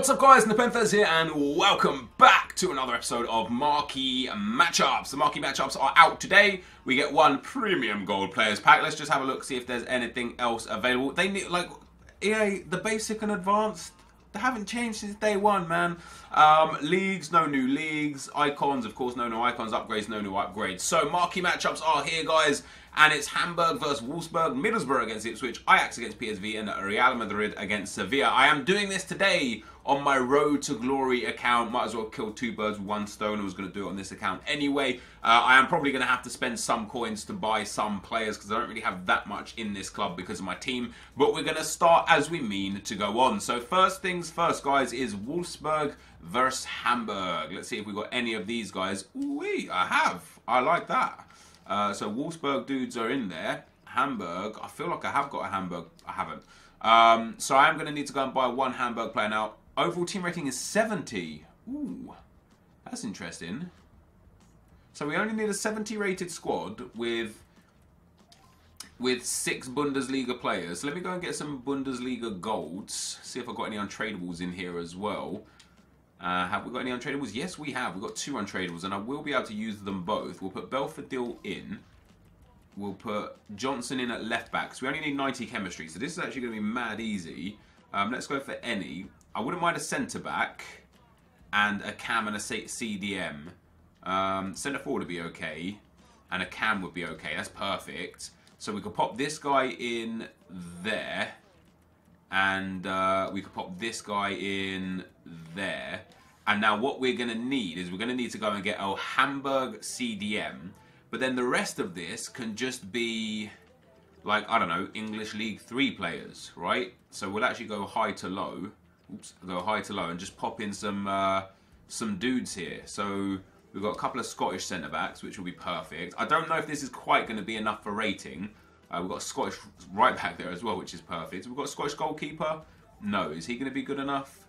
What's up guys, Nepenthez here and welcome back to another episode of Marquee Matchups. The Marquee Matchups are out today. We get one premium gold players pack. Let's just have a look, see if there's anything else available. They need, like, EA, the basic and advanced, they haven't changed since day one, man. Leagues, no new leagues. Icons, of course, no new icons. Upgrades, no new upgrades. So Marquee Matchups are here, guys. And it's Hamburg versus Wolfsburg, Middlesbrough against Ipswich, Ajax against PSV, and Real Madrid against Sevilla. I am doing this today on my Road to Glory account. Might as well kill two birds with one stone. I was going to do it on this account anyway. I am probably going to have to spend some coins to buy some players because I don't really have that much in this club because of my team. But we're going to start as we mean to go on. So first things first, guys, is Wolfsburg versus Hamburg. Let's see if we've got any of these guys. Ooh-wee, I have. I like that. So Wolfsburg dudes are in there. Hamburg, I feel like I have got a Hamburg. I haven't. So I am going to need to go and buy one Hamburg player now. Overall team rating is 70. Ooh, that's interesting. So we only need a 70 rated squad with 6 Bundesliga players. So let me go and get some Bundesliga golds. See if I've got any untradables in here as well. Have we got any untradables? Yes, we have. We've got 2 untradables, and I will be able to use them both. We'll put Belfodil in. We'll put Johnson in at left back. So we only need 90 chemistry. So this is actually going to be mad easy. Let's go for any. I wouldn't mind a centre back and a cam and a CDM. Centre forward would be okay, and a cam would be okay. That's perfect. So we could pop this guy in there, and we could pop this guy in there. And now what we're going to need is we're going to need to go and get a Hamburg CDM. But then the rest of this can just be, like, I don't know, English League 3 players, right? So we'll actually go high to low. Oops, go high to low and just pop in some dudes here. So we've got a couple of Scottish centre-backs, which will be perfect. I don't know if this is quite going to be enough for rating. We've got a Scottish right-back there as well, which is perfect. We've got a Scottish goalkeeper. No, is he going to be good enough?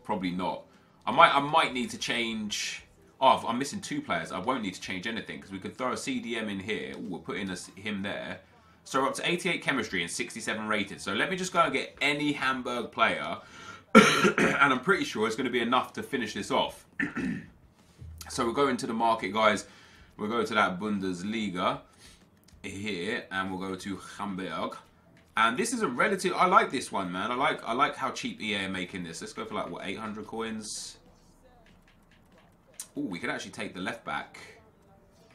Probably not. I might need to change. Oh, I'm missing 2 players. I won't need to change anything because we could throw a CDM in here. Ooh, we'll put in him there. So we're up to 88 chemistry and 67 rated. So let me just go and get any Hamburg player. And I'm pretty sure it's going to be enough to finish this off. So we'll go into the market, guys. We'll go to that Bundesliga here. And we'll go to Hamburg. And this is a relative. I like this one, man. I like how cheap EA are making this. Let's go for like, what, 800 coins? Oh, we could actually take the left back.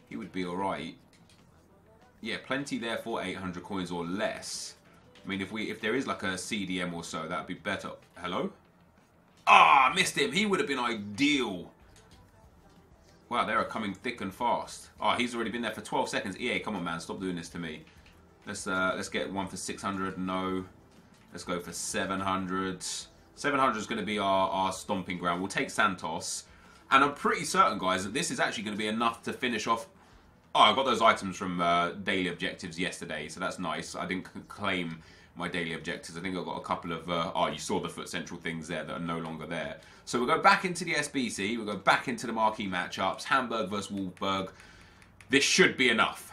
He would be alright. Yeah, plenty there for 800 coins or less. I mean, if there is like a CDM or so, that'd be better. Hello? Ah, missed him. He would have been ideal. Wow, they are coming thick and fast. Oh, he's already been there for 12 seconds. EA, come on, man. Stop doing this to me. Let's get one for 600. No. Let's go for 700. 700 is going to be our stomping ground. We'll take Santos. And I'm pretty certain, guys, that this is actually going to be enough to finish off. Oh, I got those items from daily objectives yesterday, so that's nice. I didn't claim my daily objectives. I think I got a couple of... oh, you saw the Foot Central things there that are no longer there. So we'll go back into the SBC. We'll go back into the marquee matchups. Hamburg versus Wolfsburg. This should be enough.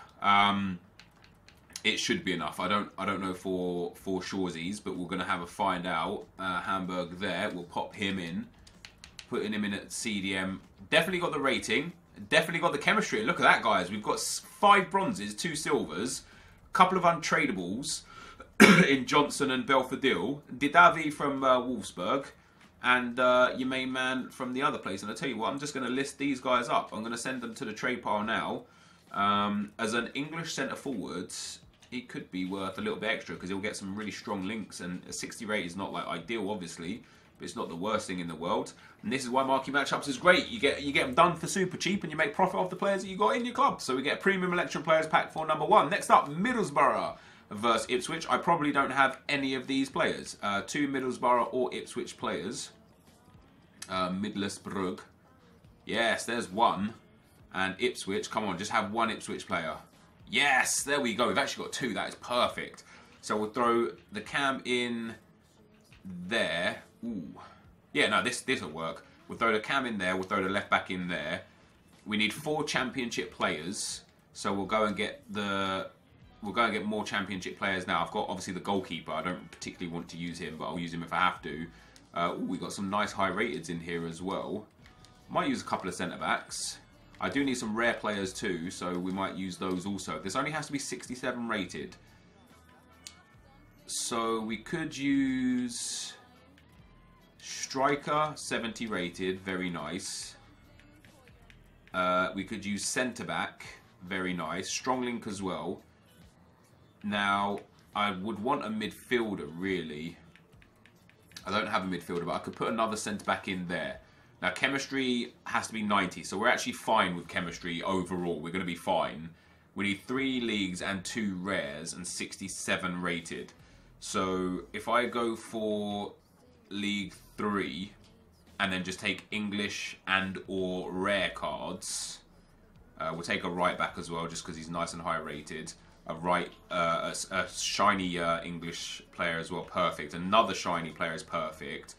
It should be enough. I don't know for shoresies, but we're going to have a find out. Hamburg there. We'll pop him in. Putting him in at CDM. Definitely got the rating. Definitely got the chemistry. Look at that, guys. We've got 5 bronzes, 2 silvers, a couple of untradables in Johnson and Belfodil, Didavi from Wolfsburg, and your main man from the other place. And I'll tell you what, I'm just going to list these guys up. I'm going to send them to the trade pile now. As an English centre forward, he could be worth a little bit extra because he'll get some really strong links. And a 60 rate is not like ideal, obviously, but it's not the worst thing in the world. And this is why Marquee Matchups is great. You get them done for super cheap and you make profit off the players that you got in your club. So we get Premium Electrum Players Pack for number 1. Next up, Middlesbrough versus Ipswich. I probably don't have any of these players. 2 Middlesbrough or Ipswich players. Middlesbrough. Yes, there's 1. And Ipswich, come on, just have 1 Ipswich player. Yes, there we go. We've actually got 2. That is perfect. So we'll throw the cam in there. Ooh. Yeah, no, this will work. We'll throw the cam in there. We'll throw the left back in there. We need 4 championship players. So we'll go and get more championship players now. I've got obviously the goalkeeper. I don't particularly want to use him, but I'll use him if I have to. Ooh, we got some nice high rateds in here as well. Might use a couple of centre backs. I do need some rare players too, so we might use those also. This only has to be 67 rated. So we could use striker, 70 rated, very nice. We could use centre back, very nice. Strong link as well. Now, I would want a midfielder, really. I don't have a midfielder, but I could put another centre back in there. Now, chemistry has to be 90, so we're actually fine with chemistry overall. We're going to be fine. We need 3 leagues and 2 rares and 67 rated. So, if I go for League 3 and then just take English and or rare cards, we'll take a right back as well, just because he's nice and high rated. A shiny English player as well, perfect. Another shiny player is perfect.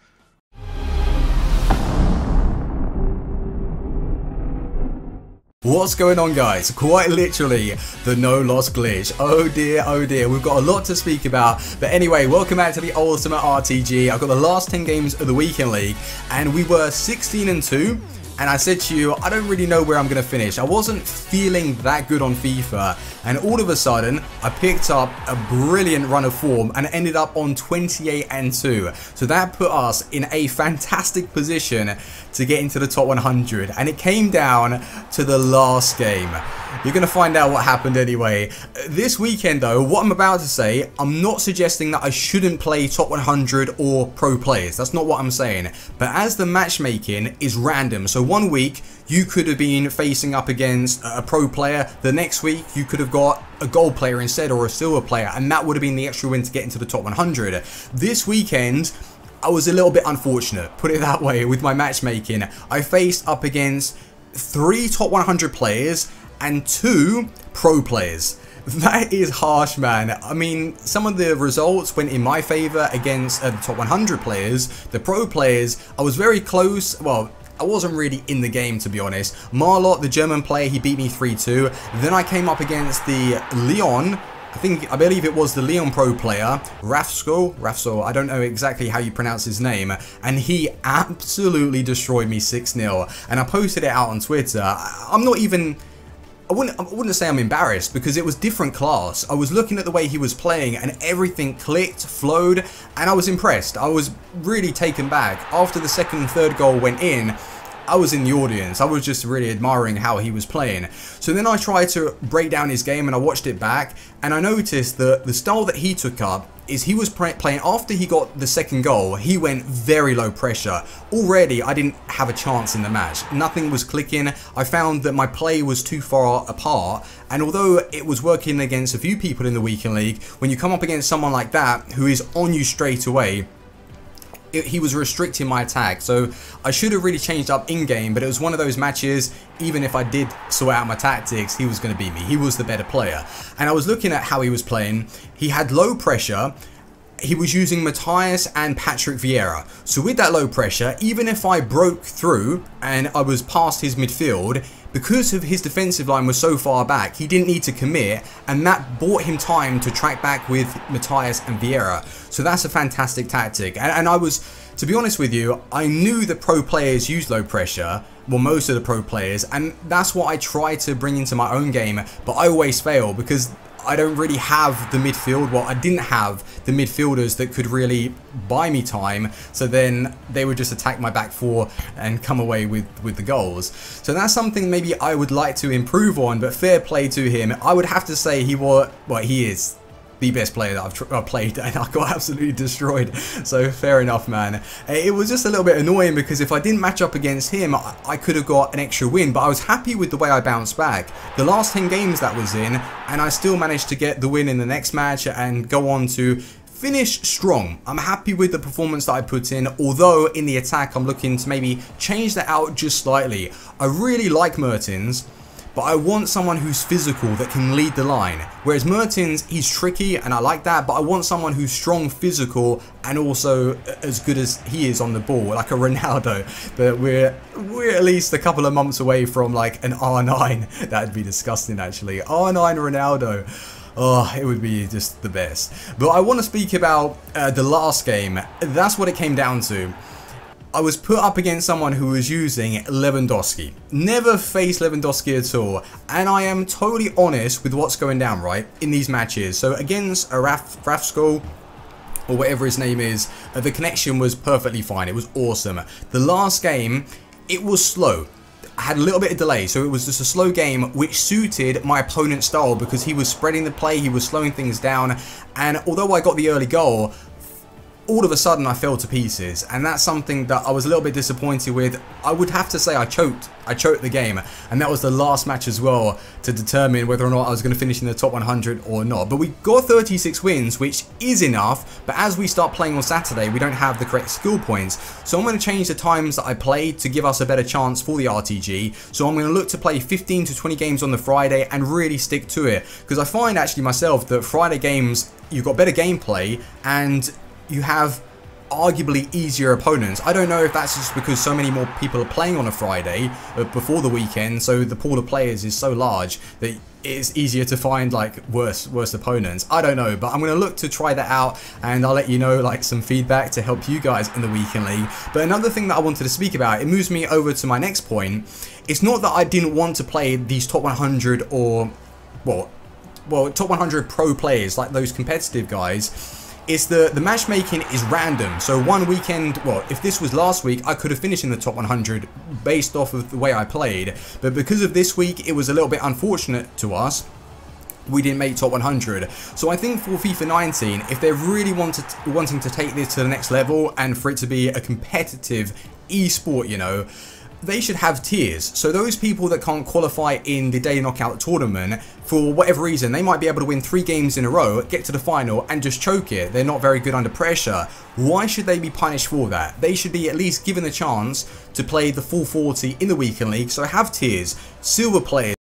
What's going on, guys? Quite literally the no loss glitch. Oh dear, we've got a lot to speak about. But anyway, welcome back to the Ultimate RTG. I've got the last 10 games of the weekend league and we were 16-2. And I said to you, I don't really know where I'm going to finish. I wasn't feeling that good on FIFA. And all of a sudden, I picked up a brilliant run of form and ended up on 28-2. So that put us in a fantastic position to get into the top 100. And it came down to the last game. You're going to find out what happened anyway. This weekend though, what I'm about to say, I'm not suggesting that I shouldn't play top 100 or pro players. That's not what I'm saying. But as the matchmaking is random, so one week you could have been facing up against a pro player, the next week you could have got a gold player instead or a silver player, and that would have been the extra win to get into the top 100. This weekend, I was a little bit unfortunate, put it that way, with my matchmaking. I faced up against 3 top 100 players and 2 pro players. That is harsh, man. I mean, some of the results went in my favor against the top 100 players. The pro players, I was very close. Well, I wasn't really in the game, to be honest. Marlot, the German player, he beat me 3-2. Then I came up against the Leon. I believe it was the Leon pro player, Rafsko, I don't know exactly how you pronounce his name, and he absolutely destroyed me 6-0. And I posted it out on Twitter. I'm not even... I wouldn't say I'm embarrassed because it was different class. I was looking at the way he was playing and everything clicked, flowed, and I was impressed. I was really taken back. After the second and third goal went in, I was in the audience. I was just really admiring how he was playing. So then I tried to break down his game and I watched it back and I noticed that the style that he took up is he was playing after he got the second goal. He went very low pressure. Already I didn't have a chance in the match. Nothing was clicking. I found that my play was too far apart, and although it was working against a few people in the weekend league, when you come up against someone like that who is on you straight away, he was restricting my attack. So I should have really changed up in-game, but it was one of those matches, even if I did sort out my tactics, he was going to beat me. He was the better player. And I was looking at how he was playing. He had low pressure. He was using Matthias and Patrick Vieira. So with that low pressure, even if I broke through and I was past his midfield, because of his defensive line was so far back, he didn't need to commit, and that bought him time to track back with Matthias and Vieira. So that's a fantastic tactic. And I was, to be honest with you, I knew that pro players use low pressure, well, most of the pro players, and that's what I try to bring into my own game, but I always fail because I don't really have the midfield. Well, I didn't have the midfielders that could really buy me time, so then they would just attack my back four and come away with the goals. So that's something maybe I would like to improve on, but fair play to him. I would have to say he is the best player that I've played, and I got absolutely destroyed. So fair enough, man. It was just a little bit annoying because if I didn't match up against him, I could have got an extra win, but I was happy with the way I bounced back. The last 10 games that was in, and I still managed to get the win in the next match and go on to finish strong. I'm happy with the performance that I put in, although in the attack I'm looking to maybe change that out just slightly. I really like Mertens, but I want someone who's physical that can lead the line. Whereas Mertens, he's tricky and I like that, but I want someone who's strong, physical, and also as good as he is on the ball, like a Ronaldo. But we're at least a couple of months away from like an R9. That'd be disgusting, actually. R9 Ronaldo. Oh, it would be just the best. But I want to speak about the last game. That's what it came down to. I was put up against someone who was using Lewandowski. Never faced Lewandowski at all, and I am totally honest with what's going down, right, in these matches. So against Rafsko, or whatever his name is, the connection was perfectly fine. It was awesome. The last game, it was slow. I had a little bit of delay, so it was just a slow game which suited my opponent's style because he was spreading the play, he was slowing things down, and although I got the early goal, all of a sudden I fell to pieces, and that's something that I was a little bit disappointed with. I would have to say I choked the game, and that was the last match as well to determine whether or not I was going to finish in the top 100 or not. But we got 36 wins, which is enough, but as we start playing on Saturday, we don't have the correct skill points, so I'm going to change the times that I play to give us a better chance for the RTG. So I'm going to look to play 15 to 20 games on the Friday and really stick to it, because I find actually myself that Friday games, you've got better gameplay and you have arguably easier opponents. I don't know if that's just because so many more people are playing on a Friday before the weekend, so the pool of players is so large that it's easier to find like worse opponents. I don't know, but I'm going to look to try that out, and I'll let you know like some feedback to help you guys in the weekend league. But another thing that I wanted to speak about, it moves me over to my next point. It's not that I didn't want to play these top 100 or well top 100 pro players, like those competitive guys. It's the matchmaking is random. So one weekend, well, if this was last week, I could have finished in the top 100 based off of the way I played. But because of this week, it was a little bit unfortunate to us. We didn't make top 100. So I think for FIFA 19, if they're really wanting to take this to the next level and for it to be a competitive esport, you know, they should have tiers. So those people that can't qualify in the daily knockout tournament, for whatever reason, they might be able to win 3 games in a row, get to the final and just choke it. They're not very good under pressure. Why should they be punished for that? They should be at least given the chance to play the full 40 in the weekend league. So have tiers. Silver players